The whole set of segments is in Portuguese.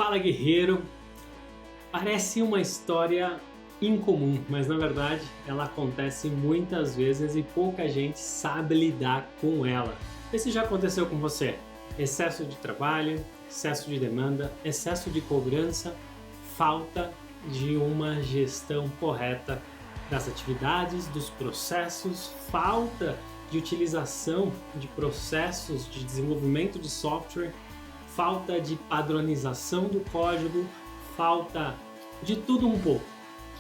Fala, guerreiro! Parece uma história incomum, mas na verdade ela acontece muitas vezes e pouca gente sabe lidar com ela. Vê se já aconteceu com você. Excesso de trabalho, excesso de demanda, excesso de cobrança, falta de uma gestão correta das atividades, dos processos, falta de utilização de processos de desenvolvimento de software, falta de padronização do código, falta de tudo um pouco.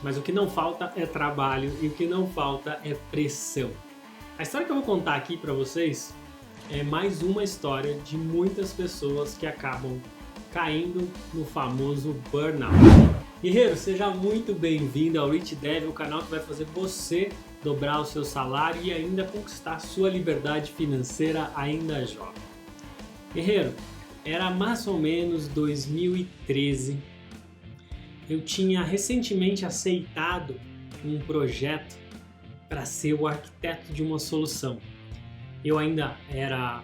Mas o que não falta é trabalho e o que não falta é pressão. A história que eu vou contar aqui para vocês é mais uma história de muitas pessoas que acabam caindo no famoso burnout. Guerreiro, seja muito bem-vindo ao Rich Dev, o canal que vai fazer você dobrar o seu salário e ainda conquistar sua liberdade financeira ainda jovem. Guerreiro, era mais ou menos 2013. Eu tinha recentemente aceitado um projeto para ser o arquiteto de uma solução. Eu ainda era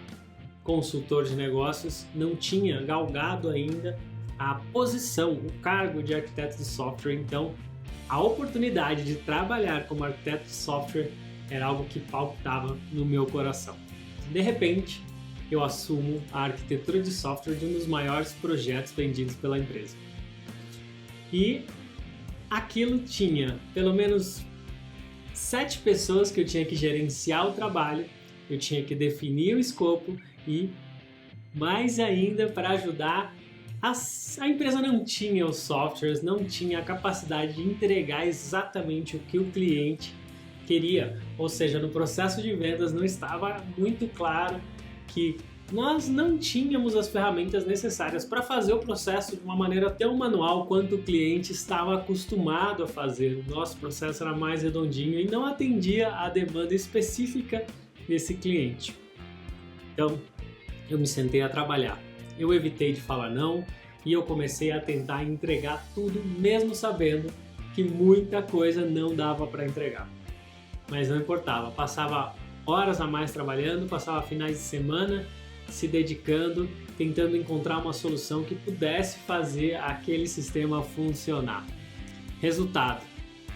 consultor de negócios, não tinha galgado ainda a posição, o cargo de arquiteto de software, então a oportunidade de trabalhar como arquiteto de software era algo que palpitava no meu coração. De repente, eu assumo a arquitetura de software de um dos maiores projetos vendidos pela empresa. E aquilo tinha pelo menos 7 pessoas que eu tinha que gerenciar o trabalho, eu tinha que definir o escopo e mais ainda para ajudar a empresa não tinha os softwares, não tinha a capacidade de entregar exatamente o que o cliente queria, ou seja, no processo de vendas não estava muito claro que nós não tínhamos as ferramentas necessárias para fazer o processo de uma maneira tão manual quanto o cliente estava acostumado a fazer. O nosso processo era mais redondinho e não atendia à demanda específica desse cliente. Então, eu me sentei a trabalhar. Eu evitei de falar não e eu comecei a tentar entregar tudo, mesmo sabendo que muita coisa não dava para entregar. Mas não importava, passava horas a mais trabalhando, passava finais de semana se dedicando, tentando encontrar uma solução que pudesse fazer aquele sistema funcionar. Resultado,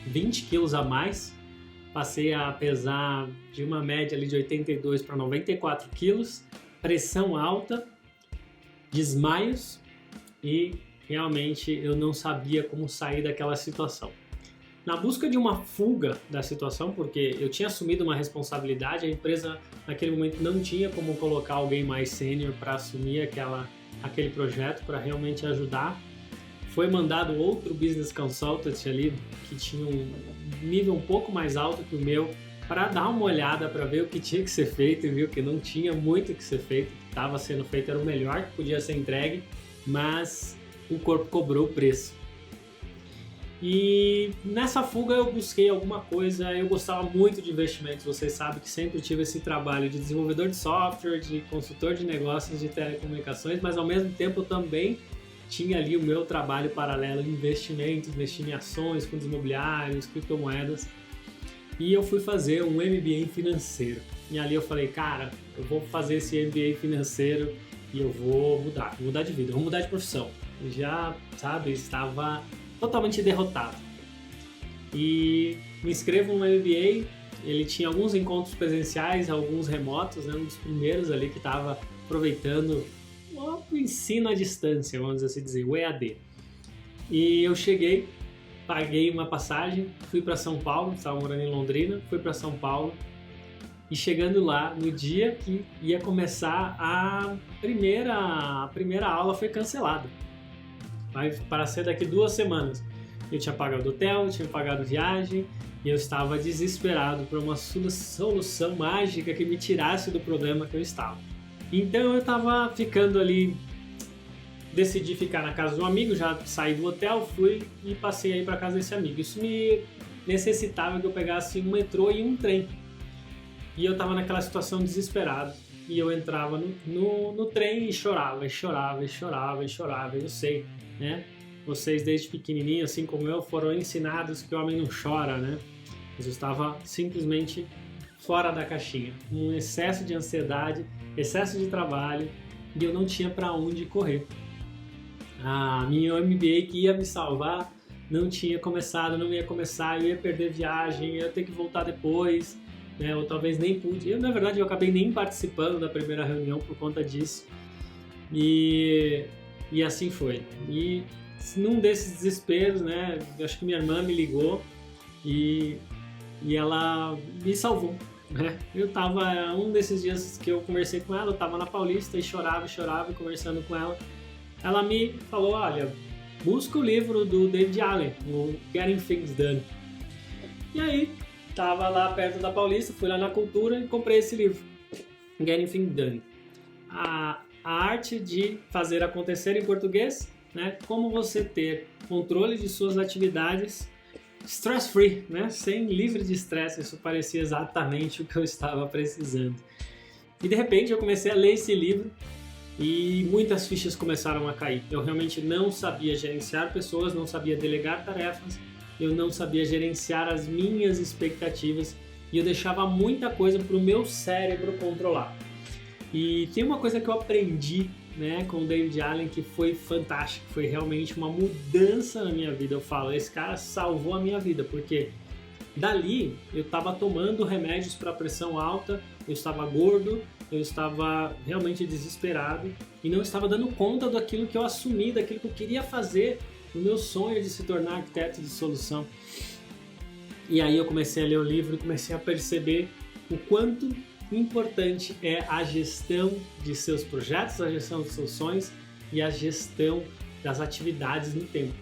20 quilos a mais, passei a pesar de uma média ali de 82 para 94 quilos, pressão alta, desmaios e realmente eu não sabia como sair daquela situação. Na busca de uma fuga da situação, porque eu tinha assumido uma responsabilidade, a empresa naquele momento não tinha como colocar alguém mais sênior para assumir aquele projeto, para realmente ajudar. Foi mandado outro business consultant ali, que tinha um nível um pouco mais alto que o meu, para dar uma olhada, para ver o que tinha que ser feito, e viu que não tinha muito o que ser feito, o que estava sendo feito era o melhor que podia ser entregue, mas o corpo cobrou o preço. E nessa fuga eu busquei alguma coisa, eu gostava muito de investimentos, vocês sabem que sempre tive esse trabalho de desenvolvedor de software, de consultor de negócios, de telecomunicações, mas ao mesmo tempo eu também tinha ali o meu trabalho paralelo em investimentos, investir em ações, fundos imobiliários, criptomoedas. E eu fui fazer um MBA financeiro. E ali eu falei, cara, eu vou fazer esse MBA financeiro e eu vou mudar de vida, vou mudar de profissão. Eu já, sabe, estava totalmente derrotado. E me inscrevo no MBA, ele tinha alguns encontros presenciais, alguns remotos, né? Um dos primeiros ali que estava aproveitando o ensino à distância, vamos assim dizer, o EAD. E eu cheguei, paguei uma passagem, fui para São Paulo, estava morando em Londrina, fui para São Paulo e chegando lá, no dia que ia começar a primeira aula foi cancelada. Vai para ser daqui 2 semanas. Eu tinha pagado hotel, tinha pagado viagem e eu estava desesperado por uma solução mágica que me tirasse do problema que eu estava. Então eu estava ficando ali, decidi ficar na casa de um amigo, já saí do hotel, fui e passei aí para casa desse amigo. Isso me necessitava que eu pegasse um metrô e um trem. E eu estava naquela situação desesperado. E eu entrava no trem e chorava. Eu sei, né? Vocês desde pequenininho, assim como eu, foram ensinados que o homem não chora, né? Mas eu estava simplesmente fora da caixinha. Um excesso de ansiedade, excesso de trabalho e eu não tinha para onde correr. A minha MBA que ia me salvar não tinha começado, não ia começar, eu ia perder viagem, eu ia ter que voltar depois, né? Ou talvez nem pude. Na verdade, eu acabei nem participando da primeira reunião por conta disso. E assim foi. E num desses desesperos, né? Eu acho que minha irmã me ligou e ela me salvou, né? Eu tava, um desses dias que eu conversei com ela, eu tava na Paulista e chorava, conversando com ela. Ela me falou, olha, busca o livro do David Allen, o Getting Things Done. E aí, tava lá perto da Paulista, fui lá na Cultura e comprei esse livro, Getting Things Done. A arte de fazer acontecer em português, né? Como você ter controle de suas atividades stress-free, né? Sem livre de estresse. Isso parecia exatamente o que eu estava precisando. E de repente eu comecei a ler esse livro e muitas fichas começaram a cair. Eu realmente não sabia gerenciar pessoas, não sabia delegar tarefas, eu não sabia gerenciar as minhas expectativas e eu deixava muita coisa para o meu cérebro controlar. E tem uma coisa que eu aprendi, né, com o David Allen que foi fantástico, foi realmente uma mudança na minha vida. Eu falo, esse cara salvou a minha vida, porque dali eu estava tomando remédios para pressão alta, eu estava gordo, eu estava realmente desesperado e não estava dando conta daquilo que eu assumi, daquilo que eu queria fazer, no meu sonho de se tornar arquiteto de solução. E aí eu comecei a ler o livro e comecei a perceber o quanto importante é a gestão de seus projetos, a gestão dos seus sonhos e a gestão das atividades no tempo.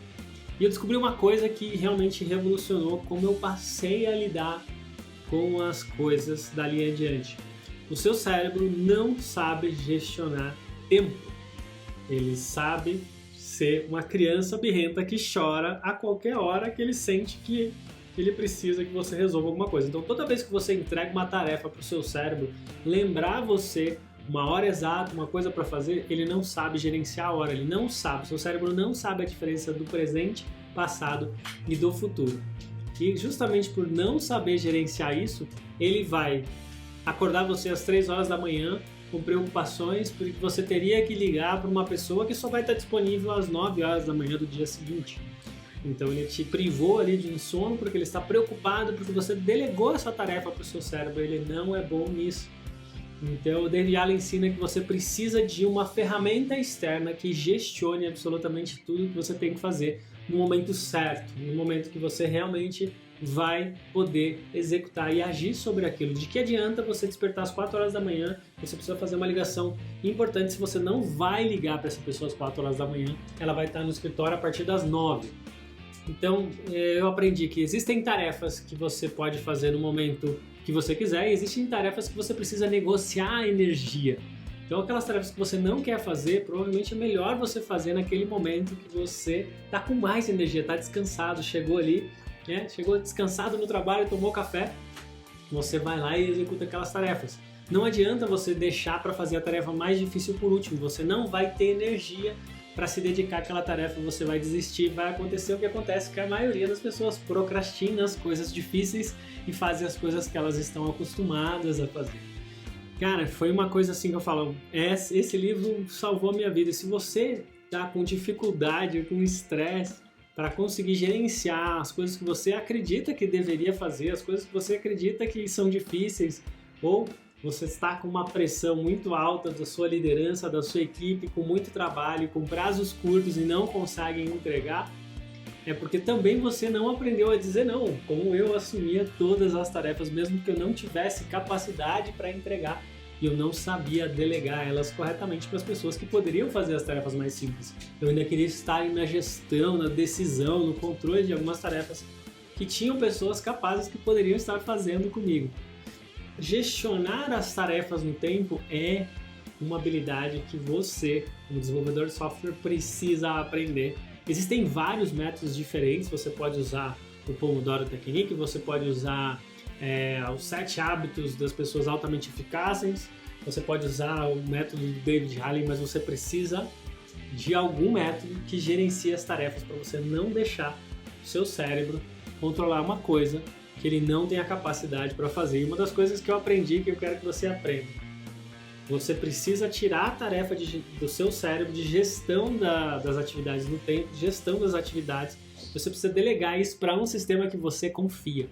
E eu descobri uma coisa que realmente revolucionou como eu passei a lidar com as coisas dali em diante. O seu cérebro não sabe gestionar tempo. Ele sabe ser uma criança birrenta que chora a qualquer hora que ele sente que ele precisa que você resolva alguma coisa. Então, toda vez que você entrega uma tarefa para o seu cérebro, lembrar você uma hora exata, uma coisa para fazer, ele não sabe gerenciar a hora, ele não sabe, seu cérebro não sabe a diferença do presente, passado e do futuro. E justamente por não saber gerenciar isso, ele vai acordar você às 3 horas da manhã com preocupações, porque você teria que ligar para uma pessoa que só vai estar disponível às 9 horas da manhã do dia seguinte. Então ele te privou ali de um sono porque ele está preocupado porque você delegou essa tarefa para o seu cérebro, ele não é bom nisso. Então o David Allen ensina que você precisa de uma ferramenta externa que gestione absolutamente tudo que você tem que fazer no momento certo, no momento que você realmente vai poder executar e agir sobre aquilo. De que adianta você despertar às 4 horas da manhã, você precisa fazer uma ligação importante, se você não vai ligar para essa pessoa às 4 horas da manhã, ela vai estar no escritório a partir das 9. Então, eu aprendi que existem tarefas que você pode fazer no momento que você quiser e existem tarefas que você precisa negociar a energia. Então, aquelas tarefas que você não quer fazer, provavelmente é melhor você fazer naquele momento que você está com mais energia, está descansado, chegou ali, né? Chegou descansado no trabalho, tomou café, você vai lá e executa aquelas tarefas. Não adianta você deixar para fazer a tarefa mais difícil por último, você não vai ter energia para se dedicar àquela tarefa, você vai desistir, vai acontecer o que acontece, que a maioria das pessoas procrastina as coisas difíceis e fazem as coisas que elas estão acostumadas a fazer. Cara, foi uma coisa assim que eu falo, esse livro salvou a minha vida. E se você está com dificuldade, com estresse, para conseguir gerenciar as coisas que você acredita que deveria fazer, as coisas que você acredita que são difíceis, ou você está com uma pressão muito alta da sua liderança, da sua equipe, com muito trabalho, com prazos curtos e não conseguem entregar, é porque também você não aprendeu a dizer não, como eu assumia todas as tarefas, mesmo que eu não tivesse capacidade para entregar, e eu não sabia delegar elas corretamente para as pessoas que poderiam fazer as tarefas mais simples. Eu ainda queria estar na gestão, na decisão, no controle de algumas tarefas que tinham pessoas capazes que poderiam estar fazendo comigo. Gestionar as tarefas no tempo é uma habilidade que você, como desenvolvedor de software, precisa aprender. Existem vários métodos diferentes, você pode usar o Pomodoro Technique, você pode usar os 7 hábitos das pessoas altamente eficazes, você pode usar o método do David Allen, mas você precisa de algum método que gerencie as tarefas para você não deixar o seu cérebro controlar uma coisa que ele não tem a capacidade para fazer. E uma das coisas que eu aprendi, que eu quero que você aprenda, Você precisa tirar a tarefa do seu cérebro de gestão das atividades no tempo, de gestão das atividades. Você precisa delegar isso para um sistema que você confia.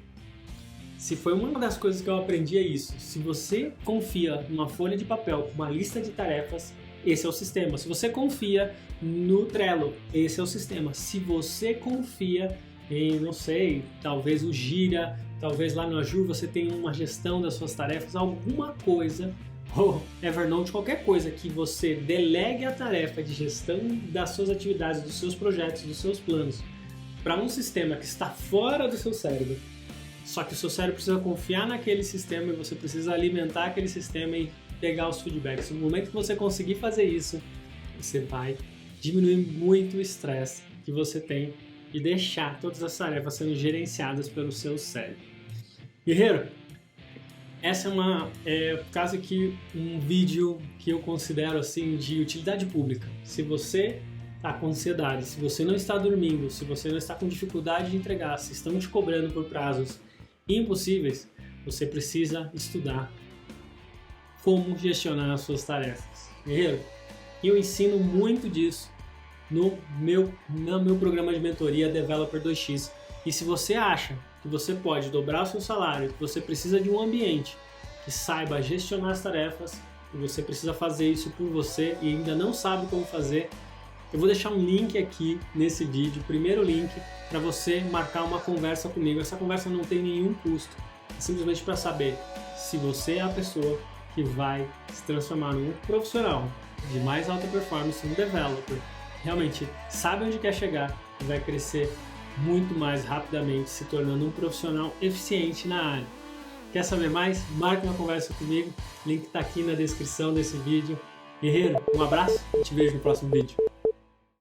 Se foi uma das coisas que eu aprendi é isso. Se você confia numa folha de papel com uma lista de tarefas, esse é o sistema. Se você confia no Trello, esse é o sistema. Se você confia em, não sei, talvez o Gira, talvez lá no Azure você tenha uma gestão das suas tarefas, alguma coisa, ou Evernote, qualquer coisa que você delegue a tarefa de gestão das suas atividades, dos seus projetos, dos seus planos, para um sistema que está fora do seu cérebro. Só que o seu cérebro precisa confiar naquele sistema e você precisa alimentar aquele sistema e pegar os feedbacks. No momento que você conseguir fazer isso, você vai diminuir muito o estresse que você tem e deixar todas as tarefas sendo gerenciadas pelo seu cérebro. Guerreiro, essa é quase que um vídeo que eu considero assim de utilidade pública. Se você está com ansiedade, se você não está dormindo, se você não está com dificuldade de entregar, se estão te cobrando por prazos impossíveis, você precisa estudar como gestionar as suas tarefas. Guerreiro, eu ensino muito disso no meu programa de mentoria Developer 2x. E se você acha que você pode dobrar o seu salário, que você precisa de um ambiente que saiba gestionar as tarefas, e você precisa fazer isso por você e ainda não sabe como fazer, eu vou deixar um link aqui nesse vídeo, o primeiro link, para você marcar uma conversa comigo. Essa conversa não tem nenhum custo, é simplesmente para saber se você é a pessoa que vai se transformar num profissional de mais alta performance, um developer, realmente sabe onde quer chegar e vai crescer muito mais rapidamente, se tornando um profissional eficiente na área. Quer saber mais? Marque uma conversa comigo, o link está aqui na descrição desse vídeo. Guerreiro, um abraço e te vejo no próximo vídeo.